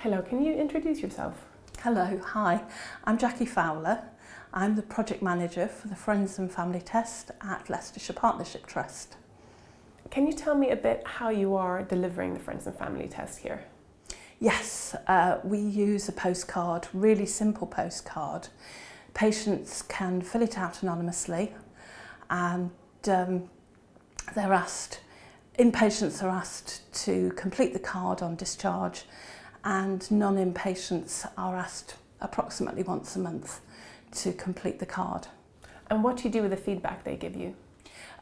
Hello, can you introduce yourself? Hello, hi, I'm Jacqui Fowler. I'm the project manager for the Friends and Family Test at Leicestershire Partnership Trust. Can you tell me a bit how you are delivering the Friends and Family Test here? Yes, we use a postcard, really simple postcard. Patients can fill it out anonymously and inpatients are asked to complete the card on discharge, and non-inpatients are asked approximately once a month to complete the card. And what do you do with the feedback they give you?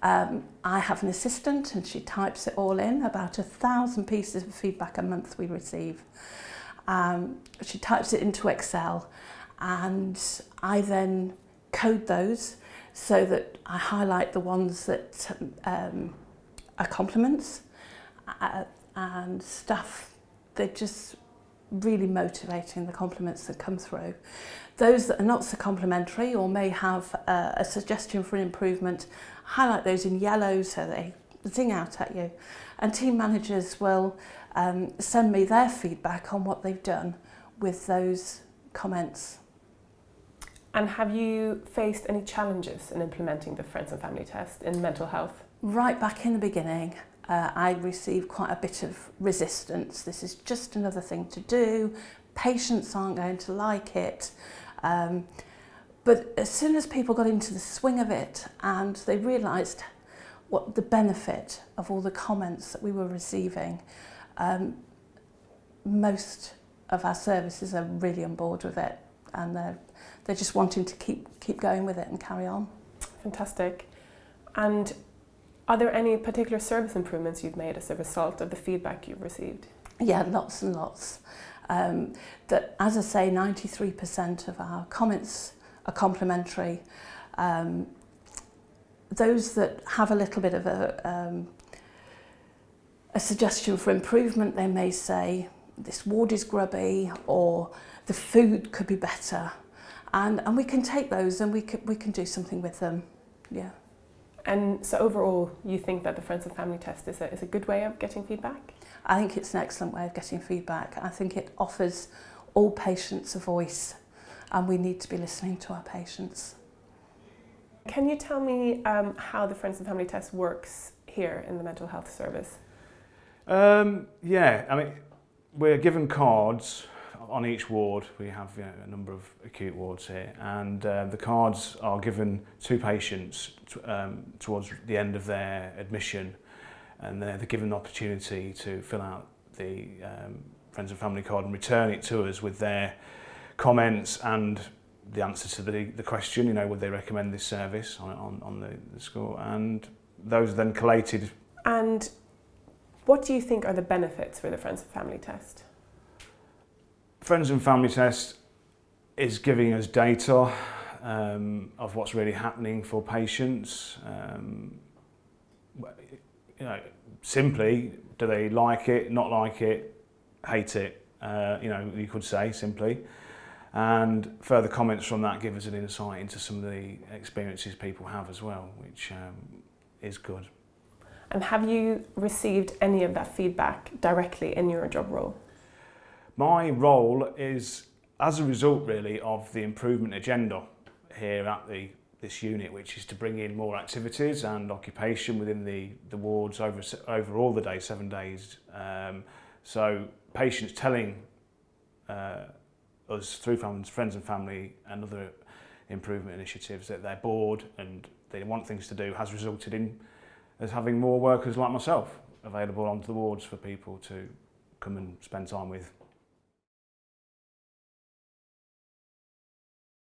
I have an assistant and she types it all in, about 1,000 pieces of feedback a month we receive. She types it into Excel and I then code those so that I highlight the ones that are compliments, and staff, they're just really motivating, the compliments that come through. Those that are not so complimentary or may have a suggestion for an improvement, highlight those in yellow so they zing out at you. And team managers will send me their feedback on what they've done with those comments. And have you faced any challenges in implementing the Friends and Family Test in mental health? Right back in the beginning, I received quite a bit of resistance. This is just another thing to do. Patients aren't going to like it. But as soon as people got into the swing of it and they realised what the benefit of all the comments that we were receiving, most of our services are really on board with it, and they're just wanting to keep going with it and carry on. Fantastic. And are there any particular service improvements you've made as a result of the feedback you've received? Yeah, lots and lots. That, as I say, 93% of our comments are complimentary. Those that have a little bit of a suggestion for improvement, they may say, this ward is grubby, or the food could be better. And we can take those and we can do something with them, yeah. And so overall, you think that the Friends and Family Test is a good way of getting feedback? I think it's an excellent way of getting feedback. I think it offers all patients a voice, and we need to be listening to our patients. Can you tell me how the Friends and Family Test works here in the mental health service? Yeah, I mean, we're given cards on each ward. We have a number of acute wards here, and the cards are given to patients towards the end of their admission, and they're given an opportunity to fill out the Friends and Family card and return it to us with their comments and the answer to the question, would they recommend this service on the score, and those are then collated. And what do you think are the benefits for the Friends and Family Test? Friends and Family Test is giving us data of what's really happening for patients. Simply, do they like it, not like it, hate it? You could say simply. And further comments from that give us an insight into some of the experiences people have as well, which is good. And have you received any of that feedback directly in your job role? My role is as a result really of the improvement agenda here at this unit, which is to bring in more activities and occupation within the wards over all the days, 7 days. So patients telling us through Friends and Family and other improvement initiatives that they're bored and they want things to do has resulted in us having more workers like myself available onto the wards for people to come and spend time with.